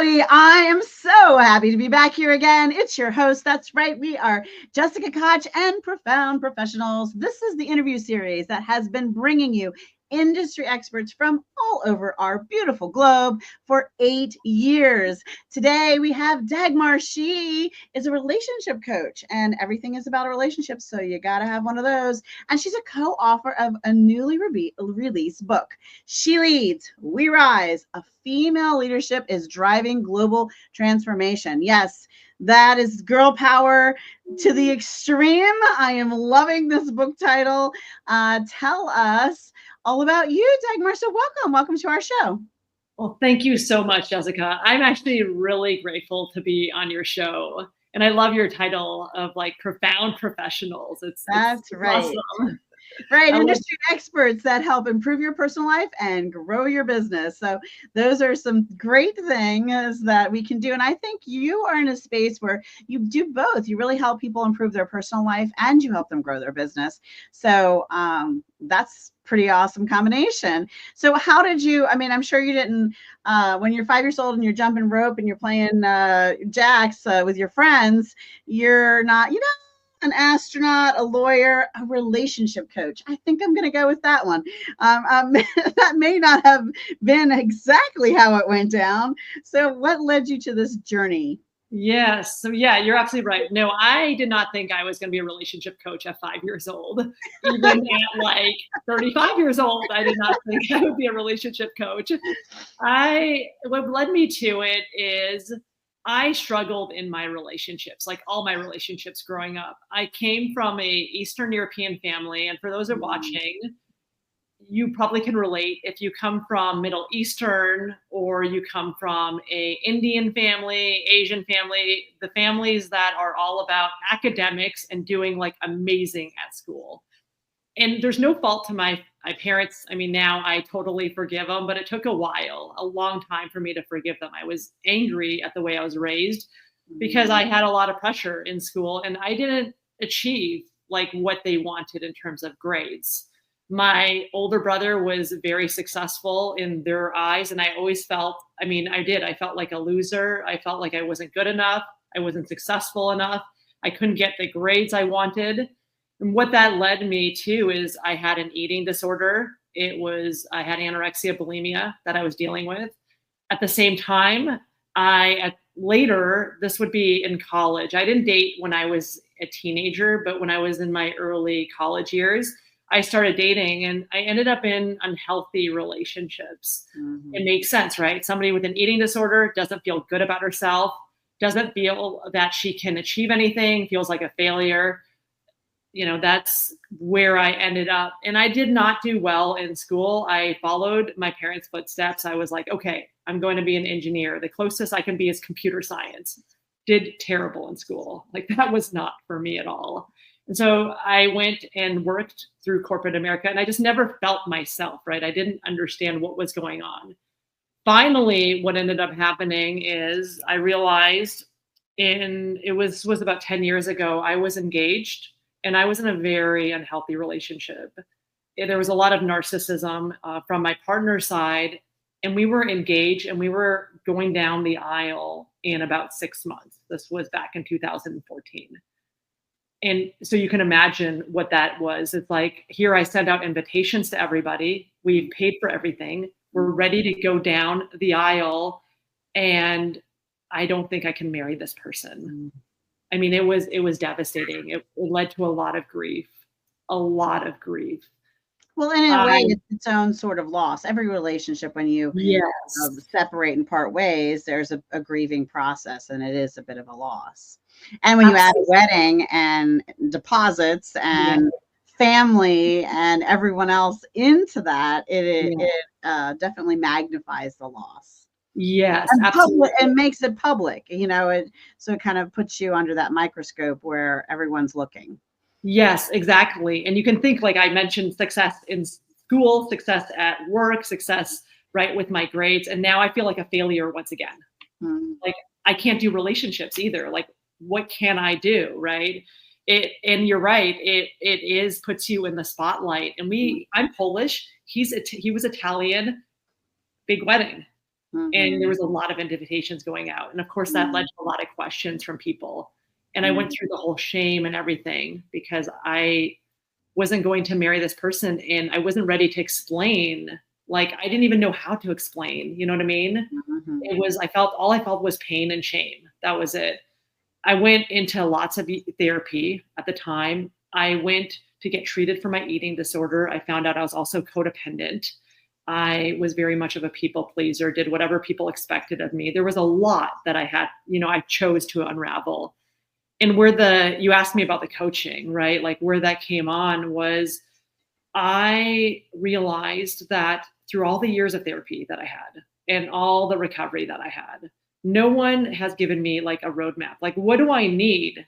everybody. I am so happy to be back here again. It's your host. That's right. We are Jessica Koch and Profound Professionals. This is the interview series that has been bringing you industry experts from all over our beautiful globe for 8 years. Today we have Dagmar. She is a relationship coach and everything is about a relationship. So you got to have one of those. And she's a co-author of a newly released book. She Leads, We Rise, A Female Leadership is Driving Global Transformation. Yes, that is girl power to the extreme. I am loving this book title. Tell us all about you, Dagmar. So welcome to our show. Well, thank you so much, Jessica. I'm actually really grateful to be on your show. And I love your title of like Profound Professionals. That's right. Awesome. Right. Industry experts that help improve your personal life and grow your business. So those are some great things that we can do. And I think you are in a space where you do both. You really help people improve their personal life and you help them grow their business. So that's pretty awesome combination. So how did you, I'm sure you didn't, when you're 5 years old and you're jumping rope and you're playing jacks with your friends, you're not, an astronaut, a lawyer, a relationship coach. I think I'm going to go with that one. That may not have been exactly how it went down. So what led you to this journey? Yes. So yeah, you're absolutely right. No, I did not think I was going to be a relationship coach at 5 years old. Even at like 35 years old, I did not think I would be a relationship coach. What led me to it is I struggled in my relationships, like all my relationships growing up. I came from a Eastern European family. And for those who are watching, you probably can relate if you come from Middle Eastern or you come from a Indian family, Asian family, the families that are all about academics and doing like amazing at school. And there's no fault to my parents. Now I totally forgive them, but it took a while, a long time for me to forgive them. I was angry at the way I was raised because I had a lot of pressure in school and I didn't achieve like what they wanted in terms of grades. My older brother was very successful in their eyes. And I always felt, I felt like a loser. I felt like I wasn't good enough. I wasn't successful enough. I couldn't get the grades I wanted. And what that led me to is I had an eating disorder. I had anorexia, bulimia that I was dealing with. At the same time, later, this would be in college. I didn't date when I was a teenager, but when I was in my early college years, I started dating and I ended up in unhealthy relationships. Mm-hmm. It makes sense, right? Somebody with an eating disorder doesn't feel good about herself, doesn't feel that she can achieve anything, feels like a failure. That's where I ended up. And I did not do well in school. I followed my parents' footsteps. I was like, okay, I'm going to be an engineer. The closest I can be is computer science. Did terrible in school. Like that was not for me at all. And so I went and worked through corporate America and I just never felt myself, right? I didn't understand what was going on. Finally, what ended up happening is I realized it was about 10 years ago, I was engaged. And I was in a very unhealthy relationship. There was a lot of narcissism from my partner's side. And we were engaged and we were going down the aisle in about 6 months. This was back in 2014. And so you can imagine what that was. It's like, here I send out invitations to everybody. We've paid for everything. We're ready to go down the aisle. And I don't think I can marry this person. It was devastating. It led to a lot of grief. Well, in a way, it's its own sort of loss. Every relationship, when you separate and part ways, there's a grieving process, and it is a bit of a loss. And when you add a wedding and deposits and family and everyone else into that, it definitely magnifies the loss. Yes, and absolutely. And makes it public, so it kind of puts you under that microscope where everyone's looking. Yes, exactly. And you can think, like I mentioned, success in school, success at work, success, right, with my grades. And now I feel like a failure once again. Like I can't do relationships either. Like, what can I do, right? And you're right, it puts you in the spotlight. And I'm Polish. He was Italian. Big wedding. And there was a lot of invitations going out. And of course, that led to a lot of questions from people. And I went through the whole shame and everything because I wasn't going to marry this person and I wasn't ready to explain. Like, I didn't even know how to explain. You know what I mean? All I felt was pain and shame. That was it. I went into lots of therapy at the time. I went to get treated for my eating disorder. I found out I was also codependent. I was very much of a people pleaser, did whatever people expected of me. There was a lot that I had, I chose to unravel. And you asked me about the coaching, right? Like where that came on was I realized that through all the years of therapy that I had and all the recovery that I had, no one has given me like a roadmap. Like, what do I need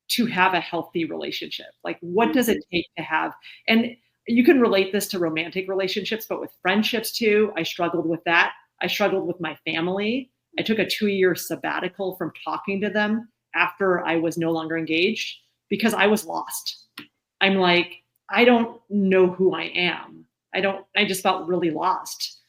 to have a healthy relationship? Like, what does it take to have? And you can relate this to romantic relationships, but with friendships too. I struggled with that. I struggled with my family. I took a 2-year sabbatical from talking to them after I was no longer engaged because I was lost. I'm like, I don't know who I am. I just felt really lost.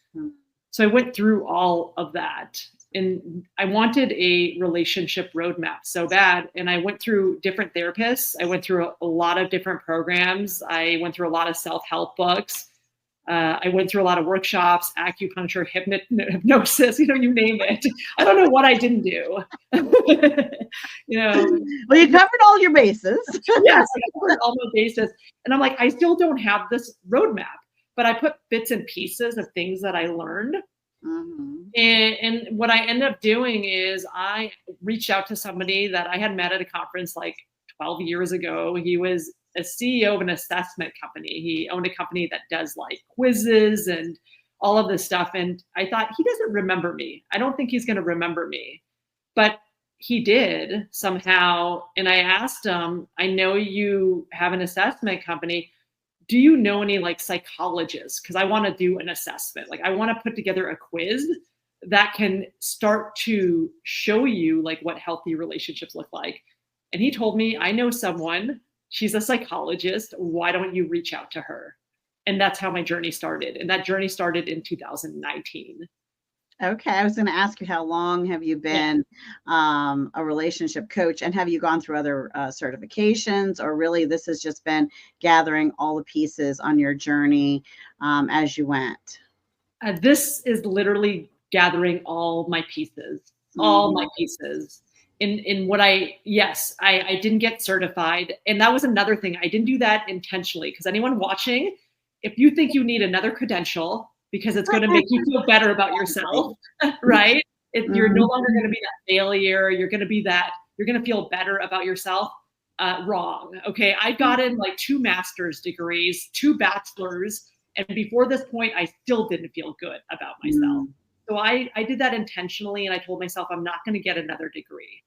So I went through all of that. And I wanted a relationship roadmap so bad. And I went through different therapists. I went through a lot of different programs. I went through a lot of self-help books. I went through a lot of workshops, acupuncture, hypnosis, you name it. I don't know what I didn't do. Well, you covered all your bases. Yes, I covered all my bases. And I'm like, I still don't have this roadmap, but I put bits and pieces of things that I learned. And what I ended up doing is I reached out to somebody that I had met at a conference like 12 years ago. He was a CEO of an assessment company. He owned a company that does like quizzes and all of this stuff. And I thought, he doesn't remember me. I don't think he's going to remember me. But he did somehow. And I asked him, I know you have an assessment company. Do you know any like psychologists? Because I want to do an assessment. Like I want to put together a quiz that can start to show you like what healthy relationships look like. And he told me, I know someone, she's a psychologist. Why don't you reach out to her? And that's how my journey started. And that journey started in 2019. Okay. I was going to ask you, how long have you been a relationship coach, and have you gone through other certifications, or really this has just been gathering all the pieces on your journey as you went? This is literally gathering all my pieces, In what I didn't get certified. And that was another thing. I didn't do that intentionally, because anyone watching, if you think you need another credential because it's going to make you feel better about yourself, right? You're no longer going to be that failure. You're going to feel better about yourself. Wrong. Okay. I got in like 2 master's degrees, 2 bachelors. And before this point, I still didn't feel good about myself. So I did that intentionally. And I told myself, I'm not going to get another degree.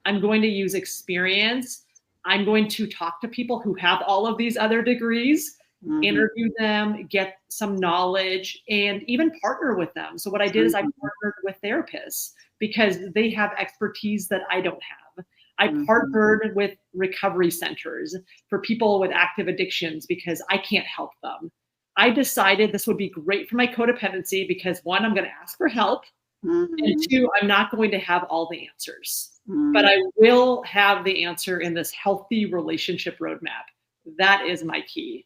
I'm going to use experience. I'm going to talk to people who have all of these other degrees, interview them, get some knowledge, and even partner with them. So what I did is I partnered with therapists because they have expertise that I don't have. I partnered with recovery centers for people with active addictions because I can't help them. I decided this would be great for my codependency because 1, I'm going to ask for help. And 2, I'm not going to have all the answers, but I will have the answer in this healthy relationship roadmap. That is my key.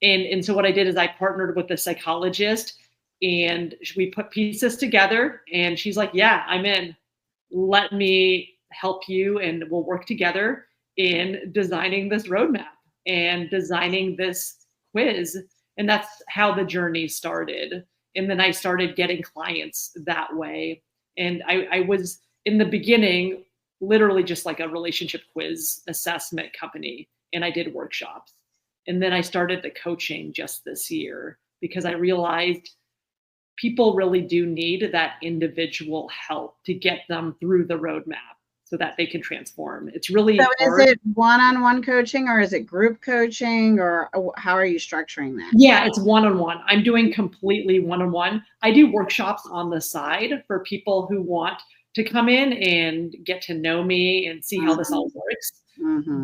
And so what I did is I partnered with a psychologist, and we put pieces together, and she's like, yeah, I'm in. Let me help you, and we'll work together in designing this roadmap and designing this quiz. And that's how the journey started. And then I started getting clients that way. And I was in the beginning, literally just like a relationship quiz assessment company. And I did workshops. And then I started the coaching just this year because I realized people really do need that individual help to get them through the roadmap so that they can transform. It's really so hard. Is it one-on-one coaching, or is it group coaching, or how are you structuring that? Yeah, it's one-on-one. I'm doing completely one-on-one. I do workshops on the side for people who want to come in and get to know me and see how this all works.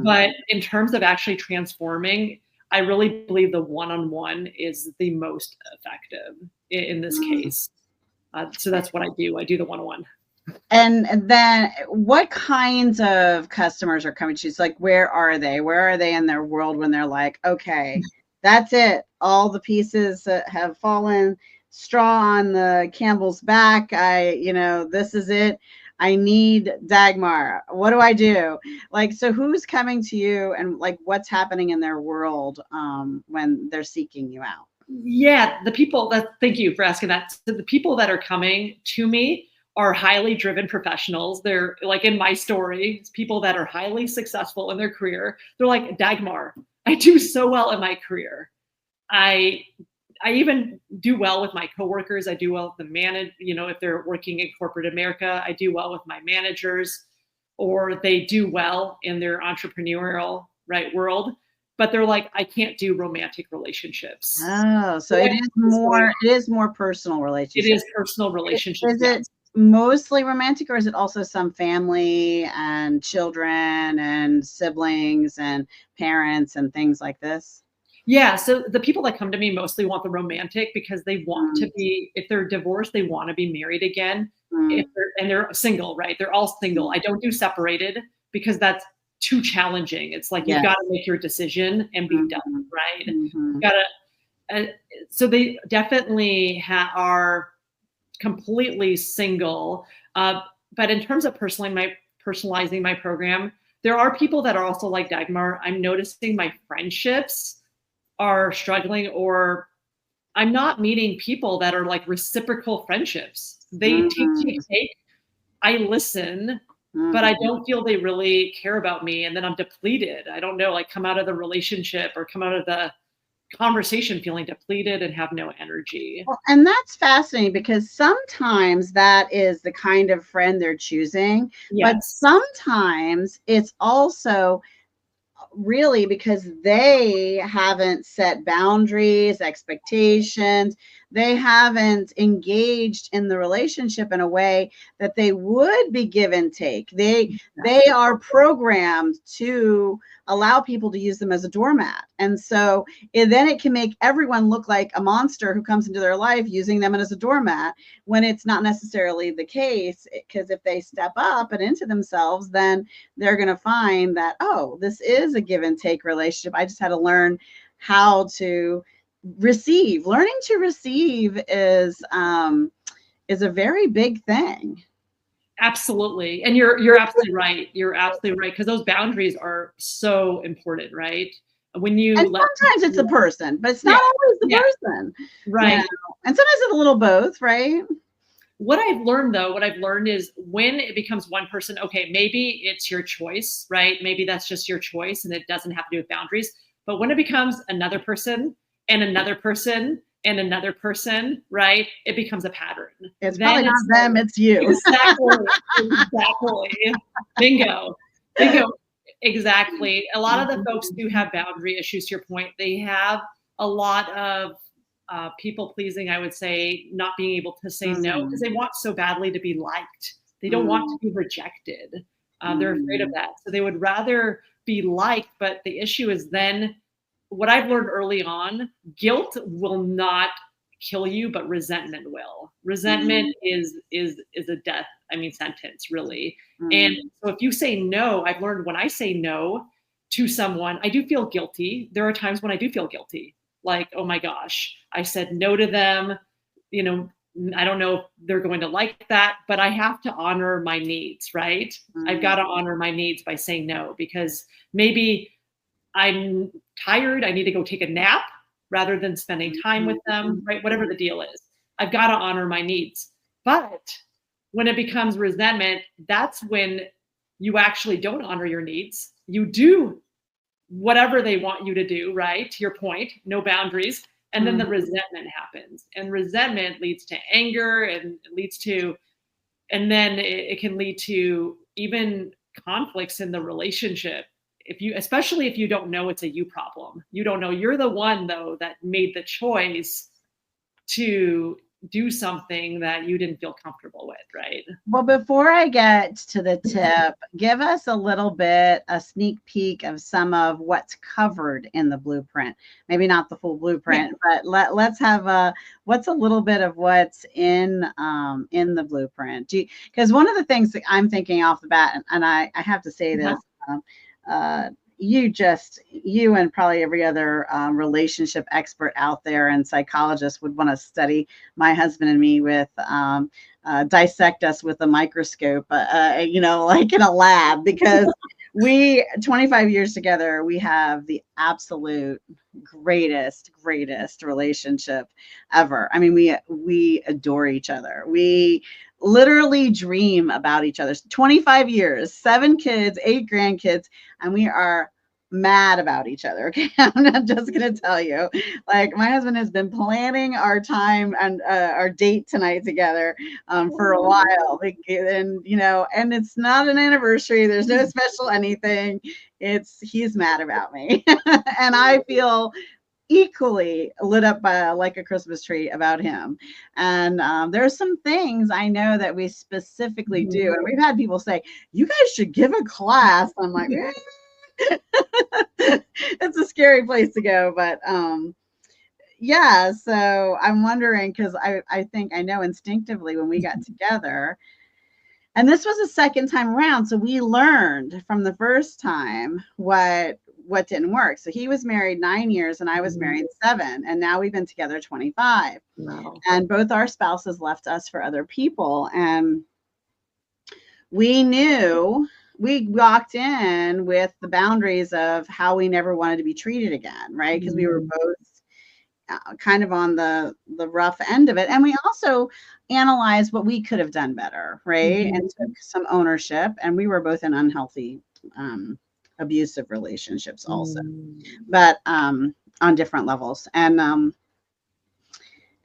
But in terms of actually transforming, I really believe the one-on-one is the most effective in this case. So that's what I do. I do the one-on-one. And then what kinds of customers are coming to you? So like, where are they? Where are they in their world when they're like, okay, that's it. All the pieces have fallen, straw on the camel's back. This is it. I need Dagmar. What do I do? Like, so who's coming to you and like what's happening in their world when they're seeking you out? Yeah, thank you for asking that. So the people that are coming to me are highly driven professionals. They're like in my story, it's people that are highly successful in their career. They're like, Dagmar, I do so well in my career. I even do well with my coworkers. I do well with the if they're working in corporate America, I do well with my managers, or they do well in their entrepreneurial world. But they're like, I can't do romantic relationships. Oh, so it is more personal relationships. It is personal relationships. Is it mostly romantic, or is it also some family and children and siblings and parents and things like this? Yeah, so the people that come to me mostly want the romantic because they want to be, if they're divorced, they want to be married again. And they're single, right? They're all single. I don't do separated because that's too challenging. It's like you've got to make your decision and be done, right? You've got to, so they definitely are completely single. But in terms of personalizing my program, there are people that are also like Dagmar. I'm noticing my friendships are struggling, or I'm not meeting people that are like reciprocal friendships. They take, I listen, but I don't feel they really care about me. And then I'm depleted. I don't know, like come out of the relationship or come out of the conversation feeling depleted and have no energy. Well, and that's fascinating because sometimes that is the kind of friend they're choosing, but sometimes it's also really because they haven't set boundaries, expectations. They haven't engaged in the relationship in a way that they would be give and take. They are programmed to allow people to use them as a doormat. And so then it can make everyone look like a monster who comes into their life using them as a doormat when it's not necessarily the case. Because if they step up and into themselves, then they're going to find that, oh, this is a give and take relationship. I just had to learn how to receive. Learning to receive is a very big thing. Absolutely. And you're absolutely right. You're absolutely right. Because those boundaries are so important, right? When you sometimes it's the person, but it's not always the person. Right. And sometimes it's a little both, right? What I've learned is when it becomes one person, okay, maybe it's your choice, right? Maybe that's just your choice and it doesn't have to do with boundaries. But when it becomes another person and another person and another person, right? It becomes a pattern. It's probably not them, it's you. Exactly. Bingo. Exactly. A lot of the folks do have boundary issues, to your point. They have a lot of people pleasing, I would say, not being able to say no because they want so badly to be liked. They don't want to be rejected. They're afraid of that. So they would rather be liked. But the issue is then what I've learned early on, guilt will not kill you, but resentment will. Resentment is a death, sentence, really. And so if you say no, I've learned when I say no to someone, I do feel guilty. There are times when I do feel guilty. Like, oh my gosh, I said no to them. I don't know if they're going to like that, but I have to honor my needs, right? I've got to honor my needs by saying no, because maybe I'm tired. I need to go take a nap rather than spending time with them, right? Whatever the deal is, I've got to honor my needs. But when it becomes resentment, that's when you actually don't honor your needs. You do whatever they want you to do, right? To your point, no boundaries. And then the resentment happens. And resentment leads to anger and then it can lead to even conflicts in the relationship. Especially if you don't know it's a you problem. You don't know you're the one though that made the choice to do something that you didn't feel comfortable with, right? Well, before I get to the tip, give us a little bit, a sneak peek of some of what's covered in the blueprint. Maybe not the full blueprint, but let's have what's a little bit of what's in the blueprint. Because one of the things that I'm thinking off the bat, and I have to say this, you and probably every other relationship expert out there and psychologist would want to study my husband and me with dissect us with a microscope, like in a lab, because we 25 years together, we have the absolute greatest relationship ever. I mean, we adore each other. We literally dream about each other. 25 years, 7 kids, 8 grandkids, and we are mad about each other. Okay. I'm not just going to tell you, like, my husband has been planning our time and our date tonight together for a while. And, and it's not an anniversary. There's no special anything. He's mad about me. And I feel equally lit up by like a Christmas tree about him. And there's some things I know that we specifically do. And we've had people say, you guys should give a class. I'm like, it's a scary place to go. But yeah, so I'm wondering, because I think I know instinctively when we got together, and this was the second time around, so we learned from the first time what didn't work. So he was married 9 years and I was married 7, and now we've been together 25. Wow. And both our spouses left us for other people, and we knew, we walked in with the boundaries of how we never wanted to be treated again, right? Because we were both kind of on the rough end of it. And we also analyzed what we could have done better, right? And took some ownership. And we were both in unhealthy, abusive relationships also, but on different levels. And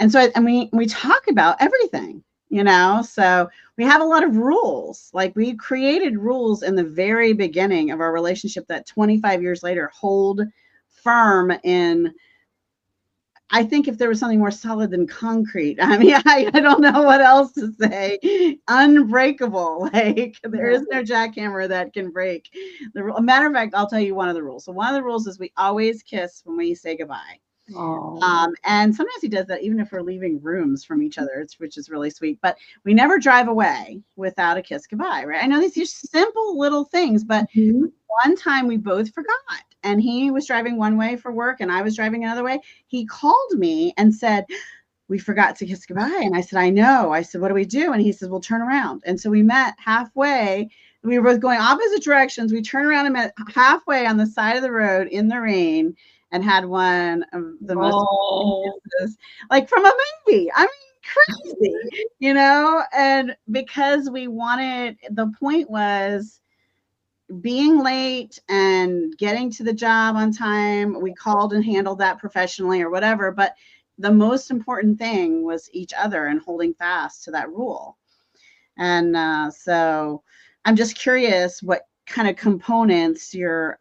so we talk about everything, so we have a lot of rules. Like, we created rules in the very beginning of our relationship that 25 years later hold firm in, I think if there was something more solid than concrete, I mean, I don't know what else to say. Unbreakable. Like, there is no jackhammer that can break. A matter of fact, I'll tell you one of the rules. So one of the rules is we always kiss when we say goodbye. And sometimes he does that even if we're leaving rooms from each other, which is really sweet. But we never drive away without a kiss goodbye, right? I know these are simple little things, but one time we both forgot, and he was driving one way for work and I was driving another way. He called me and said, we forgot to kiss goodbye. And I said, I know. I said, what do we do? And he said, we'll turn around. And so we met halfway. We were both going opposite directions. We turned around and met halfway on the side of the road in the rain, and had one of the most kisses, like from a movie. I mean, crazy, and because we wanted, the point was being late and getting to the job on time. We called and handled that professionally or whatever, but the most important thing was each other and holding fast to that rule. And so I'm just curious what kind of components your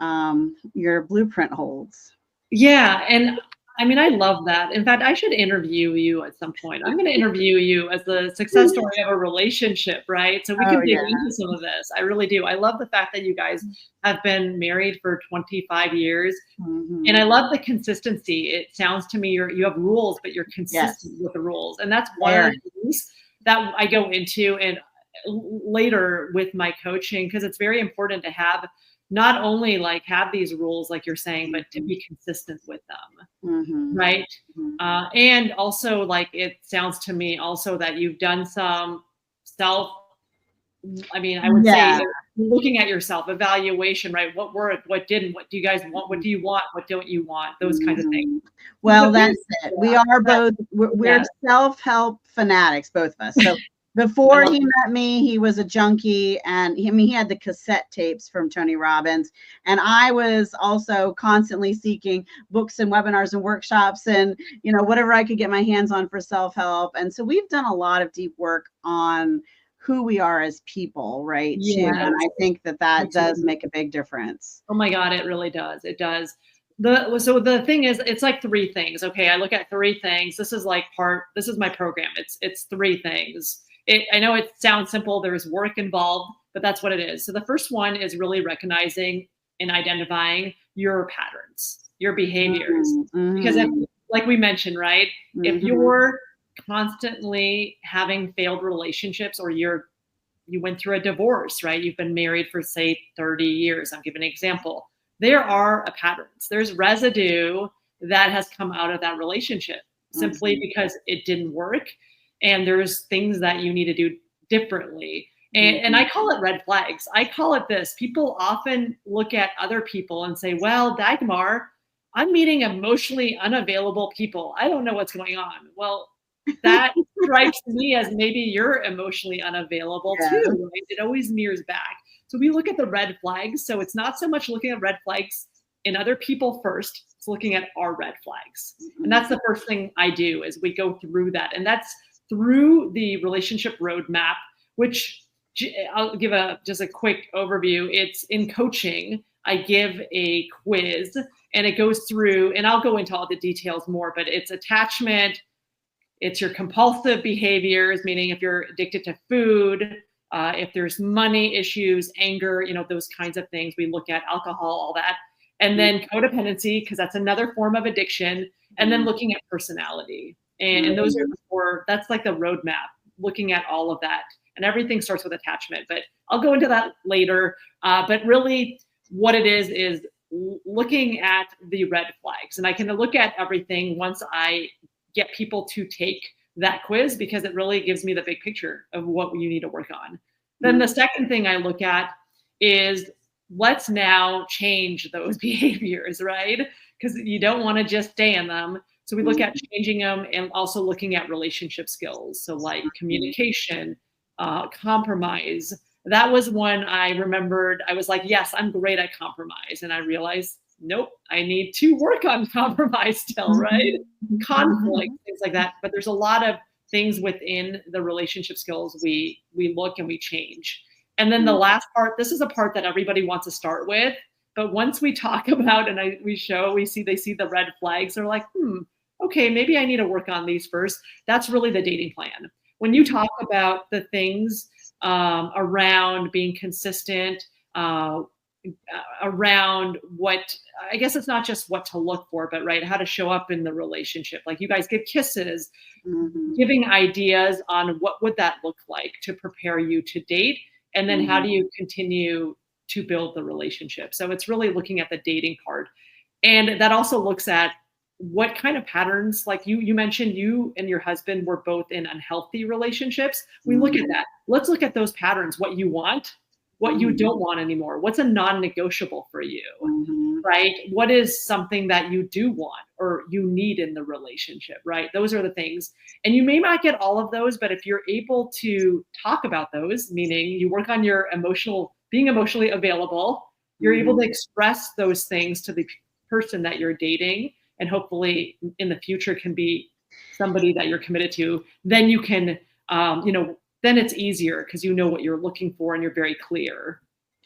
blueprint holds. Yeah. And I mean, I love that. In fact, I should interview you at some point. I'm going to interview you as the success story of a relationship, right? So we can dig into some of this. I really do. I love the fact that you guys have been married for 25 years. And I love the consistency. It sounds to me you have rules, but you're consistent with the rules. And that's one of the things that I go into and later with my coaching, because it's very important to have not only like have these rules, like you're saying, but to be consistent with them. Right. And also, like, it sounds to me also that you've done some I would say looking at yourself, evaluation, right? What worked, what didn't, what do you guys want? What do you want? What don't you want? Those kinds of things. Well, that's it. We are both, we're self-help fanatics, both of us. So before he met me, he was a junkie, and he had the cassette tapes from Tony Robbins. And I was also constantly seeking books and webinars and workshops and, whatever I could get my hands on for self-help. And so we've done a lot of deep work on who we are as people, right? Yes. And I think that does make a big difference. Oh my God, it really does. It does. So the thing is, it's like three things. Okay, I look at three things. This is my program. It's three things. I know it sounds simple. There's work involved, but that's what it is. So the first one is really recognizing and identifying your patterns, your behaviors. Mm-hmm. Because like we mentioned, right? If you're constantly having failed relationships, or you went through a divorce, right? You've been married for, say, 30 years. I'll give an example. There are patterns. There's residue that has come out of that relationship simply because it didn't work. And there's things that you need to do differently. And I call it red flags. I call it this. People often look at other people and say, well, Dagmar, I'm meeting emotionally unavailable people. I don't know what's going on. Well, that strikes me as maybe you're emotionally unavailable too, right? It always mirrors back. So we look at the red flags. So it's not so much looking at red flags in other people first, it's looking at our red flags. And that's the first thing I do, is we go through that. And that's through the relationship roadmap, which I'll give just a quick overview. It's in coaching. I give a quiz and it goes through, and I'll go into all the details more, but it's attachment, it's your compulsive behaviors, meaning if you're addicted to food, if there's money issues, anger, those kinds of things. We look at alcohol, all that. And then codependency, because that's another form of addiction. And then looking at personality. And those are the four, that's like the roadmap, looking at all of that. And everything starts with attachment, but I'll go into that later. But really what it is looking at the red flags. And I can look at everything once I get people to take that quiz, because it really gives me the big picture of what you need to work on. Then the second thing I look at is, let's now change those behaviors, right? Because you don't want to just stay in them. So we look at changing them, and also looking at relationship skills. So like communication, compromise. That was one I remembered. I was like, yes, I'm great at compromise. And I realized, nope, I need to work on compromise still, right? Conflict, things like that. But there's a lot of things within the relationship skills we look and we change. And then the last part, this is a part that everybody wants to start with. But once we talk about and they see the red flags, they're like, okay, maybe I need to work on these first. That's really the dating plan. When you talk about the things around being consistent, around what, I guess it's not just what to look for, but right, how to show up in the relationship. Like you guys give kisses, giving ideas on what would that look like to prepare you to date. And then how do you continue to build the relationship? So it's really looking at the dating part. And that also looks at what kind of patterns, like you mentioned you and your husband were both in unhealthy relationships. We look at that. Let's look at those patterns, what you want, what you don't want anymore. What's a non-negotiable for you, right? What is something that you do want or you need in the relationship, right? Those are the things. And you may not get all of those, but if you're able to talk about those, meaning you work on your being emotionally available, you're able to express those things to the person that you're dating, and hopefully in the future can be somebody that you're committed to, then you can, then it's easier because you know what you're looking for and you're very clear.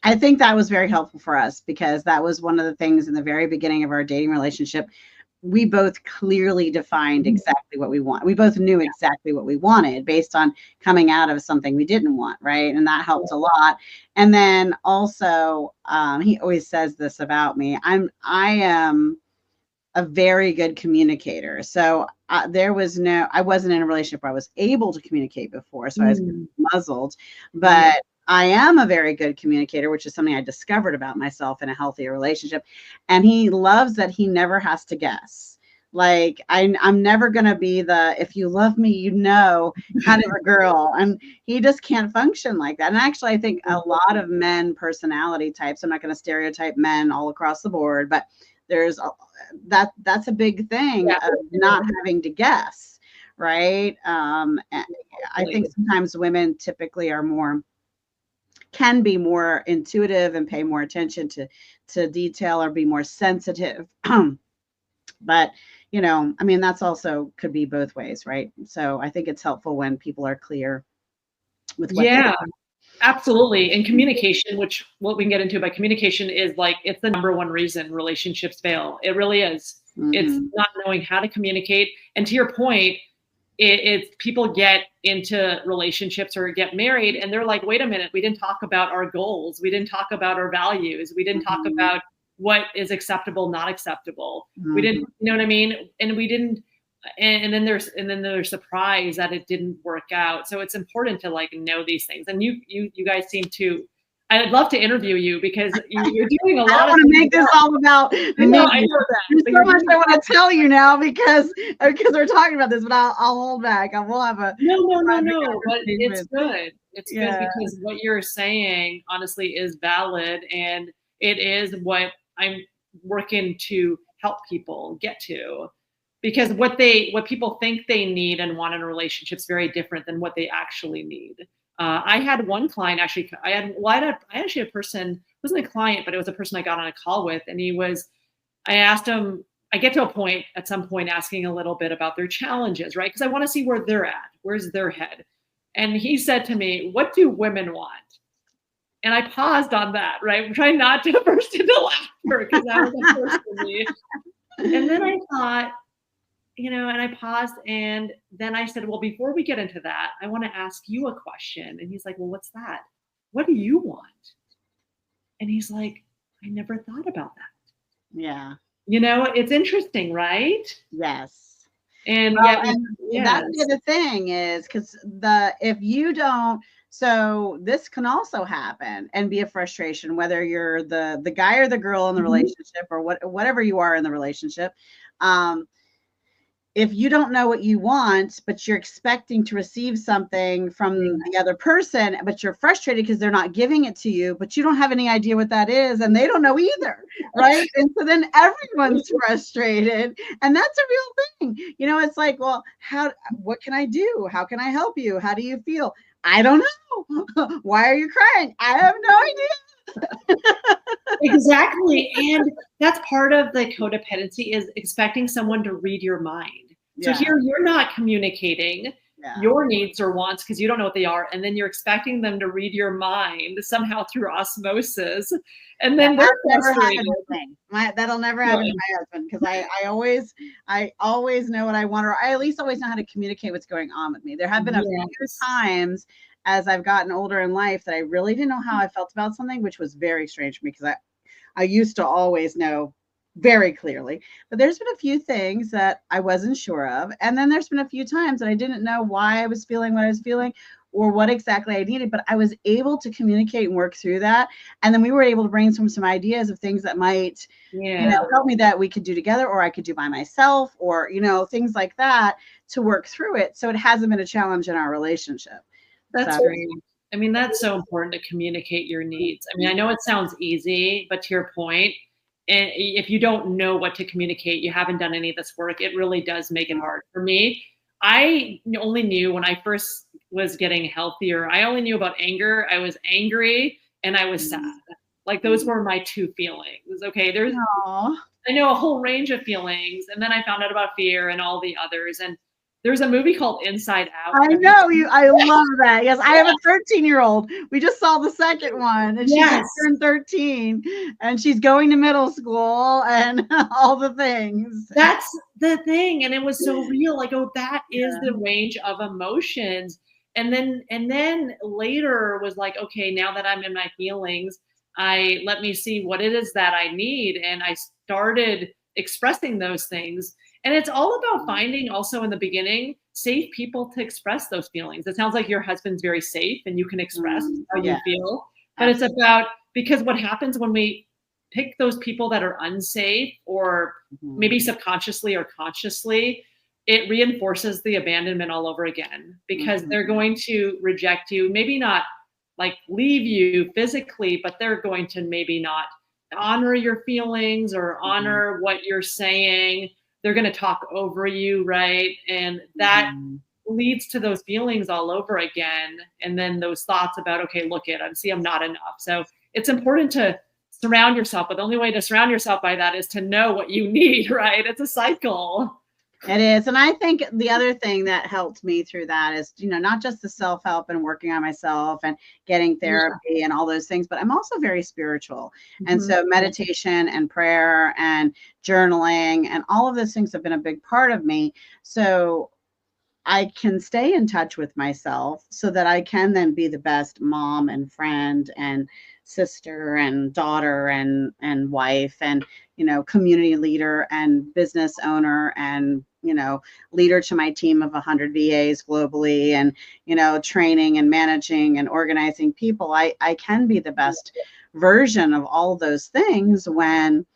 I think that was very helpful for us, because that was one of the things in the very beginning of our dating relationship. We both clearly defined exactly what we want. We both knew exactly what we wanted based on coming out of something we didn't want, right? And that helped a lot. And then also, he always says this about me. I am a very good communicator. So I wasn't in a relationship where I was able to communicate before, so I was muzzled, but I am a very good communicator, which is something I discovered about myself in a healthy relationship. And he loves that he never has to guess. Like I'm never going to be the, if you love me, kind of a girl. And he just can't function like that. And actually, I think a lot of men personality types, I'm not going to stereotype men all across the board, but that's a big thing of not having to guess, right? And I think sometimes women typically can be more intuitive and pay more attention to detail or be more sensitive. But that's also could be both ways, right? So I think it's helpful when people are clear with what they want. Absolutely. And communication, which what we can get into, but communication is like, it's the number one reason relationships fail. It really is. It's not knowing how to communicate. And to your point, it's people get into relationships or get married and they're like, wait a minute, we didn't talk about our goals. We didn't talk about our values. We didn't talk about what is acceptable, not acceptable. We didn't, you know what I mean? And we didn't, and then they're surprised that it didn't work out. So it's important to like know these things. And you guys seem to, I'd love to interview you because you're doing a lot. I don't want to make this all about me. I know that. There's so much I want to tell you now because we're talking about this, but I'll hold back. I will have a no. But it's good. It's good because what you're saying honestly is valid, and it is what I'm working to help people get to. Because what people think they need and want in a relationship is very different than what they actually need. I had one client actually. I actually had a person, it wasn't a client, but it was a person I got on a call with, and I asked him. I get to a point at some point asking a little bit about their challenges, right? Because I want to see where they're at, where's their head, and he said to me, "What do women want?" And I paused on that, right? I'm trying not to burst into laughter because that was the first for me. And then I thought, and I paused and then I said, well, before we get into that, I want to ask you a question. And he's like, well, what's that? What do you want? And he's like, I never thought about that. Yeah. It's interesting, right? Yes. And, that's the thing is because if you don't, so this can also happen and be a frustration, whether you're the guy or the girl in the relationship or whatever you are in the relationship. If you don't know what you want, but you're expecting to receive something from the other person, but you're frustrated because they're not giving it to you, but you don't have any idea what that is, and they don't know either, right? And so then everyone's frustrated, and that's a real thing. It's like, well, what can I do? How can I help you? How do you feel? I don't know. Why are you crying? I have no idea. Exactly. And that's part of the codependency is expecting someone to read your mind. So here you're not communicating your needs or wants because you don't know what they are. And then you're expecting them to read your mind somehow through osmosis. And then they're frustrated. That'll never happen to my husband because I always know what I want, or I at least always know how to communicate what's going on with me. There have been a few times as I've gotten older in life that I really didn't know how I felt about something, which was very strange for me because I used to always know very clearly, but there's been a few things that I wasn't sure of. And then there's been a few times that I didn't know why I was feeling what I was feeling or what exactly I needed, but I was able to communicate and work through that. And then we were able to brainstorm some ideas of things that might, help me that we could do together, or I could do by myself, or, things like that to work through it. So it hasn't been a challenge in our relationship. That's great. I mean, that's so important to communicate your needs. I mean, I know it sounds easy, but to your point, and if you don't know what to communicate, you haven't done any of this work, it really does make it hard. For me, I only knew when I first was getting healthier, I only knew about anger. I was angry and I was sad. Like those were my two feelings. Okay, I know a whole range of feelings. And then I found out about fear and all the others. And there's a movie called Inside Out. I know you. I love that. Yes, I have a 13-year-old. We just saw the second one, and she just turned 13, and she's going to middle school, and all the things. That's the thing, and it was so real. Like, oh, that is the range of emotions. And then later was like, okay, now that I'm in my feelings, let me see what it is that I need, and I started expressing those things. And it's all about finding also in the beginning, safe people to express those feelings. It sounds like your husband's very safe and you can express how you feel, but it's about, because what happens when we pick those people that are unsafe or maybe subconsciously or consciously, it reinforces the abandonment all over again because they're going to reject you, maybe not like leave you physically, but they're going to maybe not honor your feelings or honor what you're saying. They're going to talk over you, right? And that leads to those feelings all over again. And then those thoughts about, okay, look it, I'm not enough. So it's important to surround yourself, but the only way to surround yourself by that is to know what you need, right? It's a cycle. It is. And I think the other thing that helped me through that is, not just the self-help and working on myself and getting Yeah. therapy and all those things, but I'm also very spiritual. And Mhm. so meditation and prayer and journaling and all of those things have been a big part of me. So I can stay in touch with myself so that I can then be the best mom and friend and sister and daughter and wife and community leader and business owner and leader to my team of 100 VAs globally and training and managing and organizing people. I can be the best version of all those things when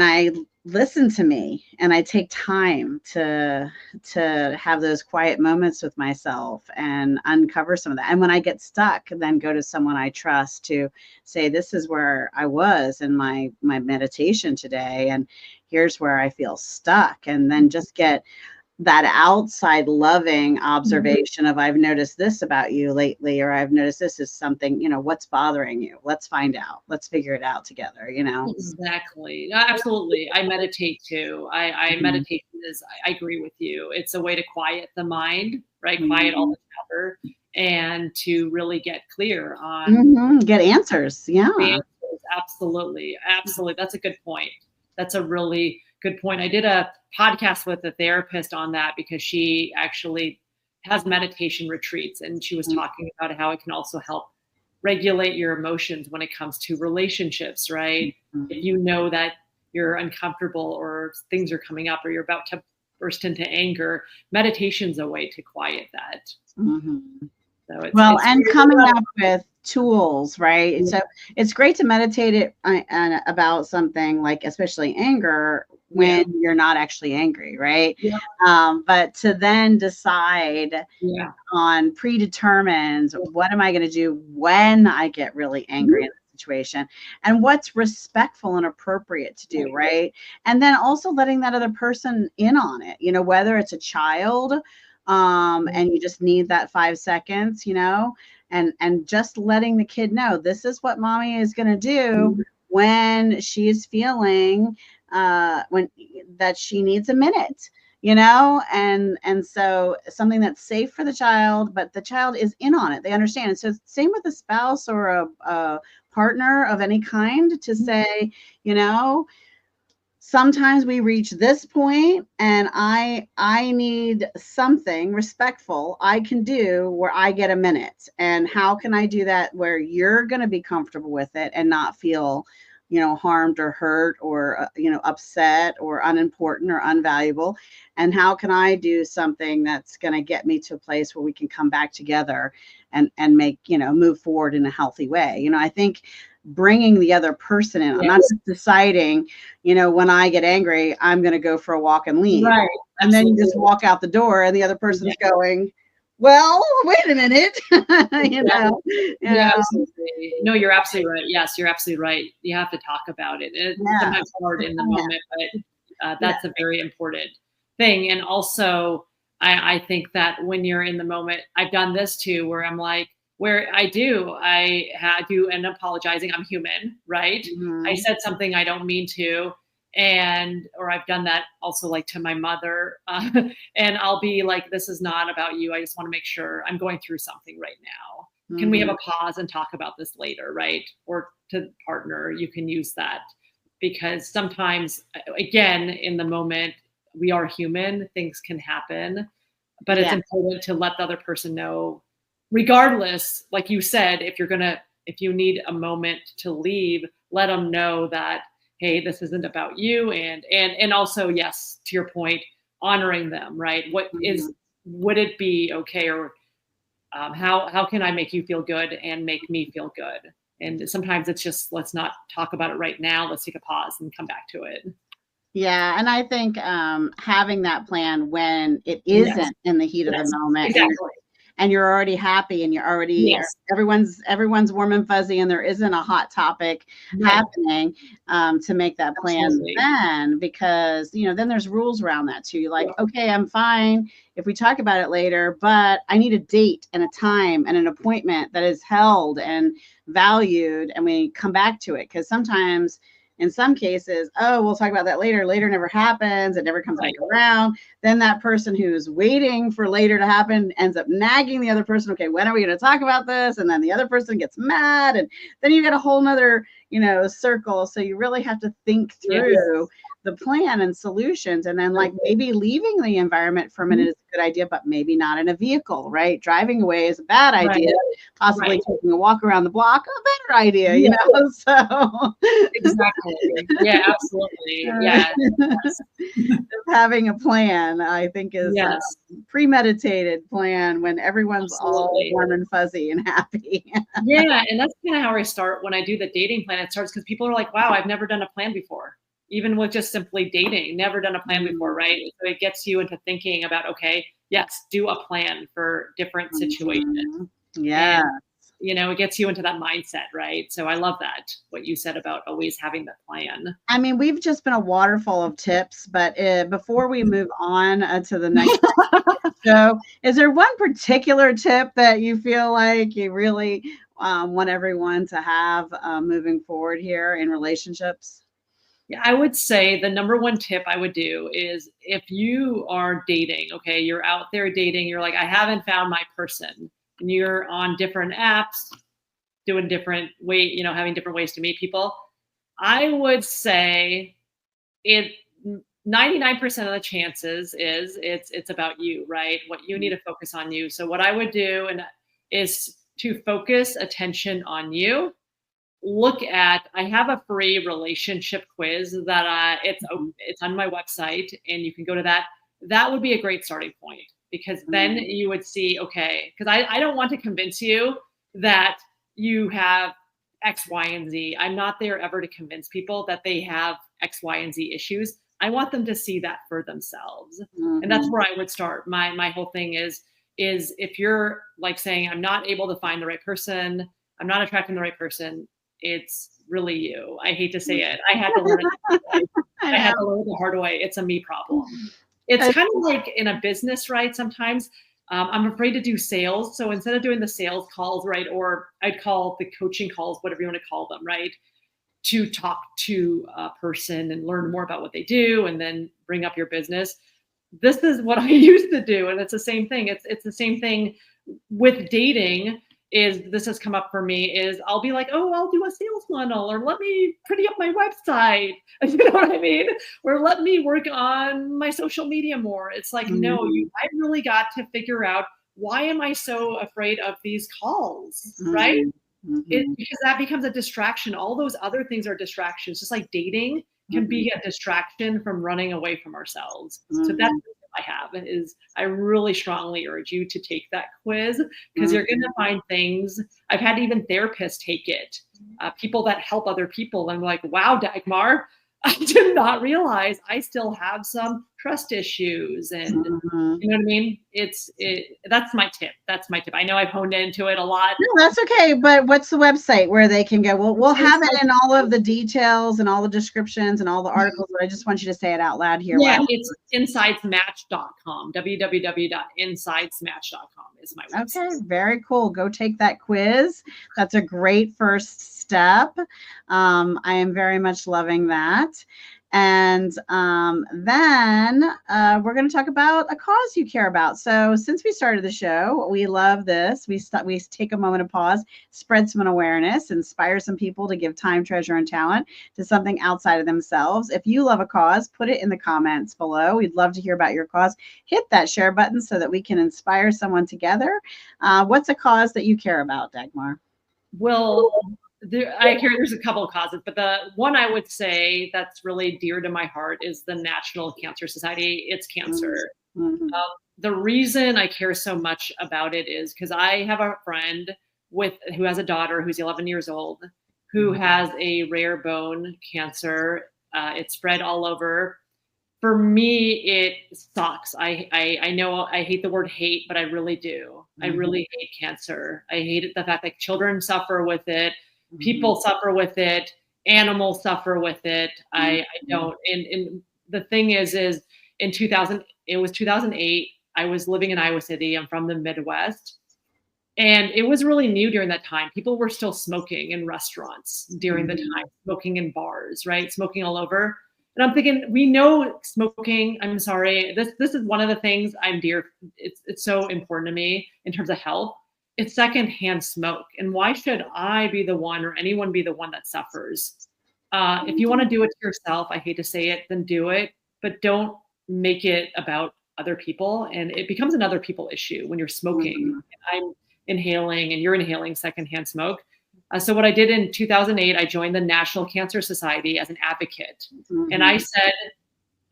I listen to me and I take time to have those quiet moments with myself and uncover some of that. And when I get stuck, then go to someone I trust to say, this is where I was in my meditation today, and here's where I feel stuck. And then just get that outside loving observation of, I've noticed this about you lately, or I've noticed this is something, what's bothering you. Let's find out. Let's figure it out together. Exactly. Absolutely. I meditate too. I Mhm. meditation is, I agree with you. It's a way to quiet the mind, right? Quiet all Mhm. the chatter and to really get clear on Mhm. Get answers. the Yeah. answers. Absolutely. Absolutely. That's a good point. That's a really good point. I did a podcast with a therapist on that because she actually has meditation retreats, and she was talking about how it can also help regulate your emotions when it comes to relationships, right? If Mhm. you know that you're uncomfortable or things are coming up or you're about to burst into anger, meditation's a way to quiet that. Mhm. So it's Well, it's and really coming about up with tools, right? yeah, So it's great to meditate about something like, especially anger, yeah, when you're not actually angry, right? yeah, But to then decide yeah. on predetermined, what am I going to do when I get really angry in Mhm. the situation, and what's respectful and appropriate to do, Right. right? And then also letting that other person in on it, whether it's a child, and you just need that 5 seconds, and just letting the kid know, this is what mommy is going to do Mhm. when she's feeling when that she needs a minute. And so something that's safe for the child, but the child is in on it, they understand. And so same with a spouse or a partner of any kind, to say, you know sometimes we reach this point and I need something respectful I can do where I get a minute, and how can I do that where you're going to be comfortable with it and not feel harmed or hurt or upset or unimportant or unvaluable, and how can I do something that's going to get me to a place where we can come back together and make move forward in a healthy way. I think bringing the other person in, I'm not Yes. just deciding when I get angry, I'm going to go for a walk and leave. Right. And then you just Absolutely. walk out the door and the other Yeah. person's going, well, wait a minute. you Exactly. know, you Yeah, know, absolutely. No, you're absolutely right. Yes, you're absolutely right. You have to talk about it. It's yeah, sometimes hard in the moment, but yeah, that's a very important thing. And also, I think that when you're in the moment, I've done this too, where I'm like, where do end up apologizing. I'm human, right? I mhm, said something I don't mean to, and or I've done that also like to my mother, and I'll be like, this is not about you. I just want to make sure I'm going through something right now. Can we have mhm, a pause and talk about this later, right? Or to the partner, you can use that because sometimes, again, in the moment, we are human, things can happen, but it's yeah, important to let the other person know, regardless, like you said, if you need a moment to leave, let them know that, hey, this isn't about you. And also, yes, to your point, honoring them, right? mhm. Would it be okay, or how can I make you feel good and make me feel good? And sometimes it's just, let's not talk about it right now. Let's take a pause and come back to it. Yeah, and I think having that plan when it Yes. isn't in the heat of the Yes. moment, Exactly. and you're already happy and you're already Yes. everyone's warm and fuzzy and there isn't a hot topic Right. happening, to make that plan Absolutely. then, because then there's rules around that too. You're like, Yeah. okay, I'm fine if we talk about it later, but I need a date and a time and an appointment that is held and valued, and we come back to it, because sometimes in some cases, oh, we'll talk about that later. Later never happens. It never comes back around. Then that person who's waiting for later to happen ends up nagging the other person. Okay, when are we going to talk about this? And then the other person gets mad. And then you get a whole nother, circle. So you really have to think through the plan and solutions. And then like maybe leaving the environment for a minute is a good idea, but maybe not in a vehicle, right? Driving away is a bad idea. Possibly taking a walk around the block, a better idea, so. Exactly. Yeah, absolutely. Yeah. Having a plan, I think, is a premeditated plan when everyone's all warm and fuzzy and happy. Yeah, and that's kind of how I start when I do the dating plan. It starts because people are like, wow, I've never done a plan before. Even with just simply dating, never done a plan before, right? So it gets you into thinking about, okay, yes, do a plan for different situations. Yeah. And, it gets you into that mindset, right? So I love that, what you said about always having the plan. I mean, we've just been a waterfall of tips, but before we move on to the next show, is there one particular tip that you feel like you really want everyone to have moving forward here in relationships? Yeah, I would say the number one tip I would do is if you are dating, okay, you're out there dating, you're like, I haven't found my person, and you're on different apps, doing different having different ways to meet people. I would say 99% of the chances is it's about you, right? What you need to focus on you. So what I would do is to focus attention on you. I have a free relationship quiz that it's on my website, and you can go to that. That would be a great starting point, because then you would see, okay, because I don't want to convince you that you have X, Y, and Z. I'm not there ever to convince people that they have X, Y, and Z issues. I want them to see that for themselves. And that's where I would start. My whole thing is if you're like saying, I'm not able to find the right person, I'm not attracting the right person, it's really you. I hate to say it. I had to learn it. I had to learn it the hard way. It's a me problem. It's kind of like in a business, right? Sometimes I'm afraid to do sales. So instead of doing the sales calls, right, or I'd call the coaching calls, whatever you want to call them, right, to talk to a person and learn more about what they do and then bring up your business. This is what I used to do. And it's the same thing. It's the same thing with dating. This has come up for me is I'll be like, oh, I'll do a sales funnel, or let me pretty up my website. You know what I mean? Or let me work on my social media more. It's like, no, I really got to figure out, why am I so afraid of these calls, right? Because that becomes a distraction. All those other things are distractions. Just like dating can be a distraction from running away from ourselves. So that's what I have, is I really strongly urge you to take that quiz, because you're going to find things. I've had even therapists take it, people that help other people. I'm like, wow, Dagmar, I did not realize I still have some trust issues. And you know what I mean? That's my tip. That's my tip. I know I've honed into it a lot. No, that's okay. But what's the website where they can go? We'll have it in all of the details and all the descriptions and all the articles, but I just want you to say it out loud here. Yeah, it's InsidesMatch.com. www.InsidesMatch.com is my website. Okay, very cool. Go take that quiz. That's a great first step. I am very much loving that. And then we're going to talk about a cause you care about. So since we started the show, we love this. We take a moment of pause, spread some awareness, inspire some people to give time, treasure, and talent to something outside of themselves. If you love a cause, put it in the comments below. We'd love to hear about your cause. Hit that share button so that we can inspire someone together. What's a cause that you care about, Dagmar? Well, there's a couple of causes, but the one I would say that's really dear to my heart is the National Cancer Society. It's cancer. The reason I care so much about it is because I have a friend who has a daughter who's 11 years old, who has a rare bone cancer. It's spread all over. For me, it sucks. I know I hate the word hate, but I really do. I really hate cancer. I hate the fact that children suffer with it. People suffer with it. Animals suffer with it. I don't. And the thing is in 2008, I was living in Iowa City. I'm from the Midwest. And it was really new during that time. People were still smoking in restaurants during the time, smoking in bars, right? Smoking all over. And I'm thinking, we know smoking, I'm sorry, this is one of the things it's so important to me in terms of health. It's secondhand smoke. And why should I be the one or anyone be the one that suffers? If you want to do it to yourself, I hate to say it, then do it, but don't make it about other people. And it becomes an other people issue when you're smoking. I'm inhaling and you're inhaling secondhand smoke. So what I did in 2008, I joined the National Cancer Society as an advocate. And I said,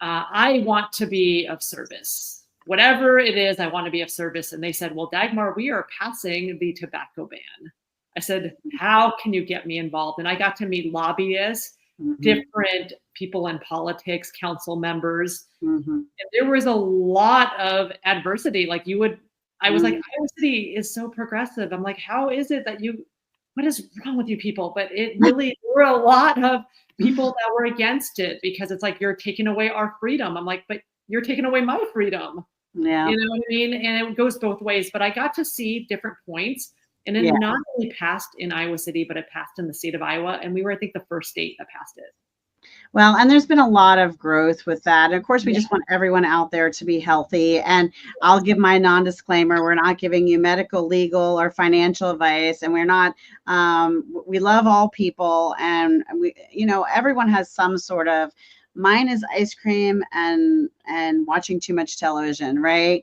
I want to be of service. Whatever it is, I want to be of service. And they said, well, Dagmar, we are passing the tobacco ban. I said, how can you get me involved? And I got to meet lobbyists, different people in politics, council members. And there was a lot of adversity. Like I was like, Iowa City is so progressive. I'm like, how is it that what is wrong with you people? But it really, there were a lot of people that were against it because it's like, you're taking away our freedom. I'm like, but you're taking away my freedom. Yeah. You know what I mean? And it goes both ways, but I got to see different points. And it not only passed in Iowa City, but it passed in the state of Iowa. And we were, I think, the first state that passed it. Well, and there's been a lot of growth with that. And of course, we just want everyone out there to be healthy. And I'll give my non-disclaimer. We're not giving you medical, legal, or financial advice. And we're not, we love all people. And everyone has some sort of, mine is ice cream and watching too much television, right?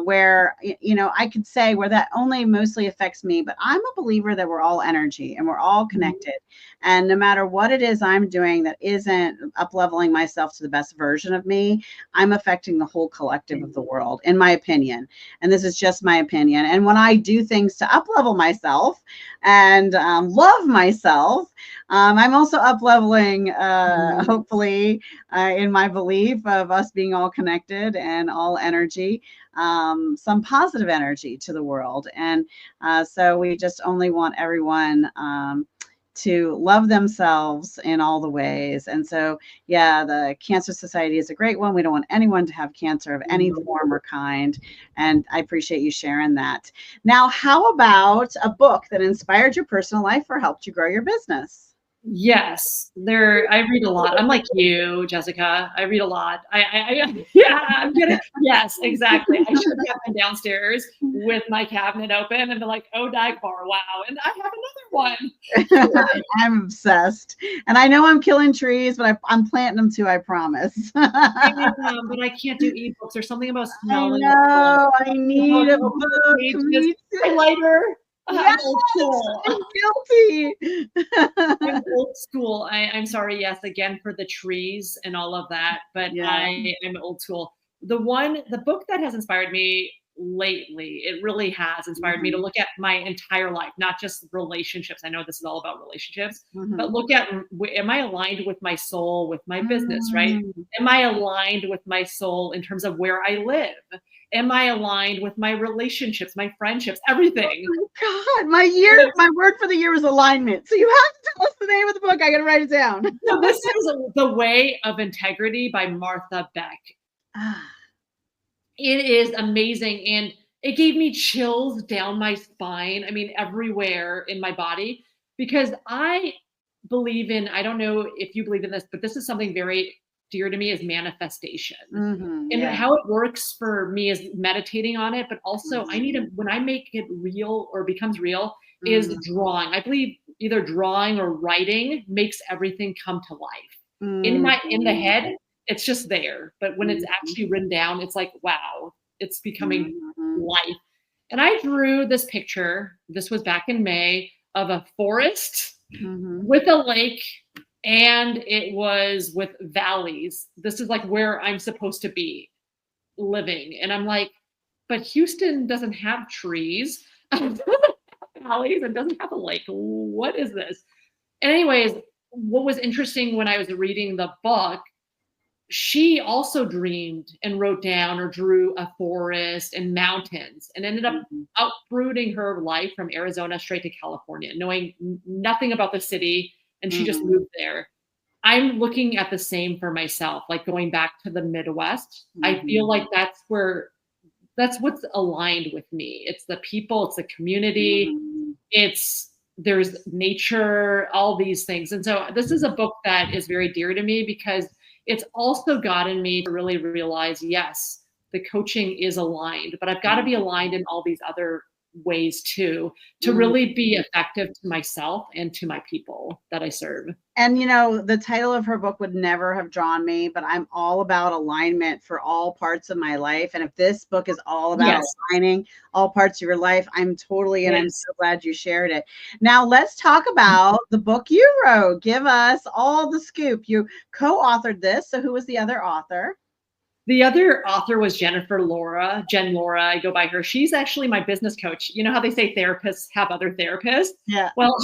Where, I could say where that only mostly affects me, but I'm a believer that we're all energy and we're all connected. And no matter what it is I'm doing that isn't up-leveling myself to the best version of me, I'm affecting the whole collective of the world, in my opinion. And this is just my opinion. And when I do things to up-level myself and love myself, I'm also up-leveling, hopefully, in my belief of us being all connected and all energy, some positive energy to the world. And so we just only want everyone to love themselves in all the ways. And so, the Cancer Society is a great one. We don't want anyone to have cancer of any form or kind. And I appreciate you sharing that. Now, how about a book that inspired your personal life or helped you grow your business? Yes, I read a lot. I'm like you, Jessica. I read a lot. I'm kidding. Yes, exactly. I should have been downstairs with my cabinet open and be like, oh, Dagmar, wow. And I have another one. I'm obsessed. And I know I'm killing trees, but I'm planting them too, I promise. But I can't do ebooks. There's something about smelling. I know. I need a book. Highlighter. Yes, I'm guilty. I'm old school. I'm sorry. Yes, again for the trees and all of that, but I'm old school. The book that has inspired me lately, it really has inspired me to look at my entire life, not just relationships. I know this is all about relationships, but look at, am I aligned with my soul, with my business, right? Am I aligned with my soul in terms of where I live? Am I aligned with my relationships, my friendships, everything? Oh my God, my word for the year is alignment. So you have to tell us the name of the book. I got to write it down. So this is The Way of Integrity by Martha Beck. It is amazing. And it gave me chills down my spine. I mean, everywhere in my body, because I believe in, I don't know if you believe in this, but this is something very dear to me, is manifestation. And how it works for me is meditating on it, but also I need when I make it real or becomes real is drawing. I believe either drawing or writing makes everything come to life. In the head, it's just there. But when it's actually written down, it's like, wow, it's becoming life. And I drew this picture, this was back in May, of a forest with a lake, and it was with valleys. This is like where I'm supposed to be living. And I'm like, but Houston doesn't have trees, valleys, and doesn't have a lake. What is this? And anyways, what was interesting when I was reading the book, she also dreamed and wrote down or drew a forest and mountains and ended up uprooting her life from Arizona straight to California, knowing nothing about the city. And she just moved there. I'm looking at the same for myself, like going back to the Midwest. I feel like that's where that's what's aligned with me. It's the people, it's the community, there's nature, all these things. And so this is a book that is very dear to me because it's also gotten me to really realize, yes, the coaching is aligned, but I've got to be aligned in all these other ways too, to really be effective to myself and to my people that I serve. And, the title of her book would never have drawn me, but I'm all about alignment for all parts of my life. And if this book is all about aligning all parts of your life, I'm totally, and I'm so glad you shared it. Now let's talk about the book you wrote. Give us all the scoop. You co-authored this. So who was the other author? The other author was Jen Laura. I go by her. She's actually my business coach. You know how they say therapists have other therapists? Yeah. Well,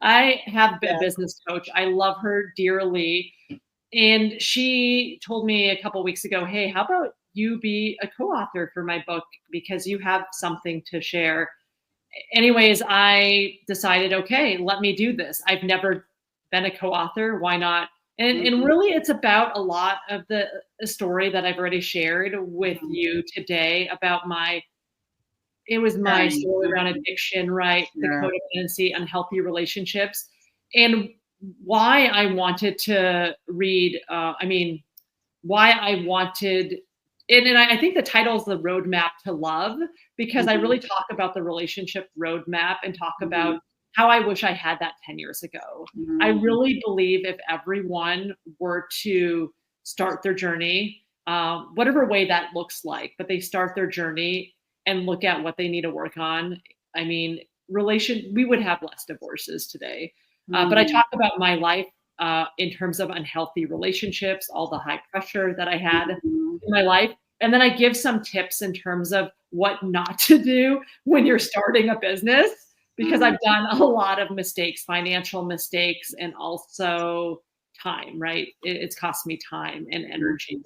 I have a business coach. I love her dearly. And she told me a couple of weeks ago, hey, how about you be a co-author for my book because you have something to share. Anyways, I decided, okay, let me do this. I've never been a co-author. Why not? And really, it's about a lot of the story that I've already shared with you today about it was my story around addiction, right? The codependency, unhealthy relationships, and why I wanted to read, why I wanted, and I think the title is The Roadmap to Love, because I really talk about the relationship roadmap and talk about how I wish I had that 10 years ago. I really believe if everyone were to start their journey, whatever way that looks like, but they start their journey and look at what they need to work on. I mean, we would have less divorces today. But I talk about my life in terms of unhealthy relationships, all the high pressure that I had in my life. And then I give some tips in terms of what not to do when you're starting a business, because I've done a lot of mistakes, financial mistakes, and also time, right? It's cost me time and energy.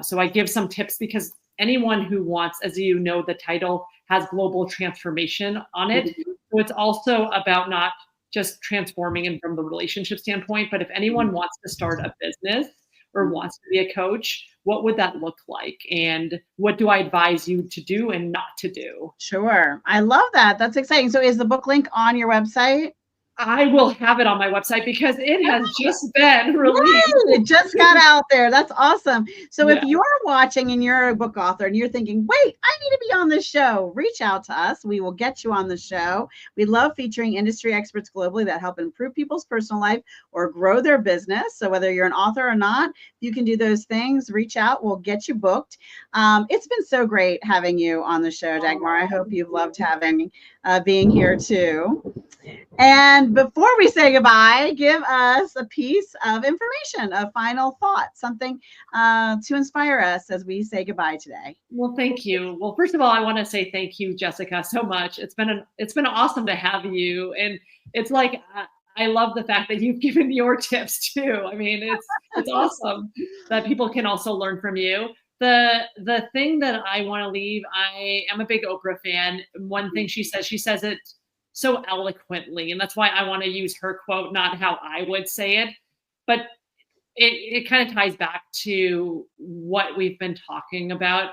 So I give some tips because anyone who wants, as you know, the title has global transformation on it. So it's also about not just transforming and from the relationship standpoint, but if anyone wants to start a business or wants to be a coach, what would that look like? And what do I advise you to do and not to do? Sure. I love that. That's exciting. So is the book link on your website? I will have it on my website because it has just been released. Yay! It just got out there. That's awesome. So if you're watching and you're a book author and you're thinking, wait, I need to be on this show, reach out to us. We will get you on the show. We love featuring industry experts globally that help improve people's personal life or grow their business. So whether you're an author or not, you can do those things. Reach out. We'll get you booked. It's been so great having you on the show, Dagmar. I hope you've loved being here too. And before we say goodbye, give us a piece of information, a final thought, something to inspire us as we say goodbye today. Well, thank you. Well, first of all, I want to say thank you, Jessica, so much. It's been awesome to have you. And it's like, I love the fact that you've given your tips too. I mean, it's awesome that people can also learn from you. The thing that I want to leave, I am a big Oprah fan. One thing she says it so eloquently, and that's why I want to use her quote, not how I would say it, but it kind of ties back to what we've been talking about.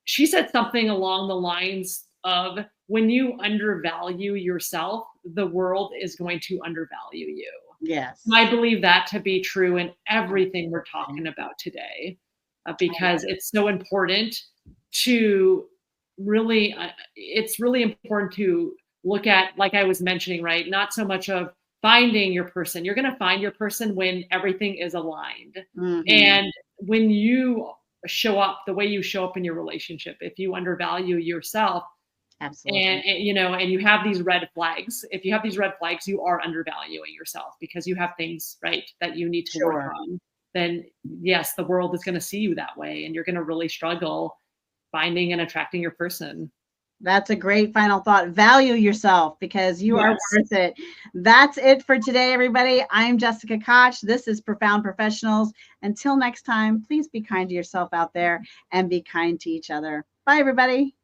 She said something along the lines of, when you undervalue yourself, the world is going to undervalue you. Yes. And I believe that to be true in everything we're talking about today, because it's so important to really, it's really important to look at, like I was mentioning, right? Not so much of finding your person. You're going to find your person when everything is aligned. And when you show up the way you show up in your relationship, if you undervalue yourself, absolutely, and you have these red flags, if you have these red flags, you are undervaluing yourself because you have things, right, that you need to work on. Then yes, the world is going to see you that way, and you're going to really struggle finding and attracting your person. That's a great final thought. Value yourself because you are worth it. That's it for today, everybody. I'm Jessica Koch. This is Profound Professionals. Until next time, please be kind to yourself out there and be kind to each other. Bye, everybody.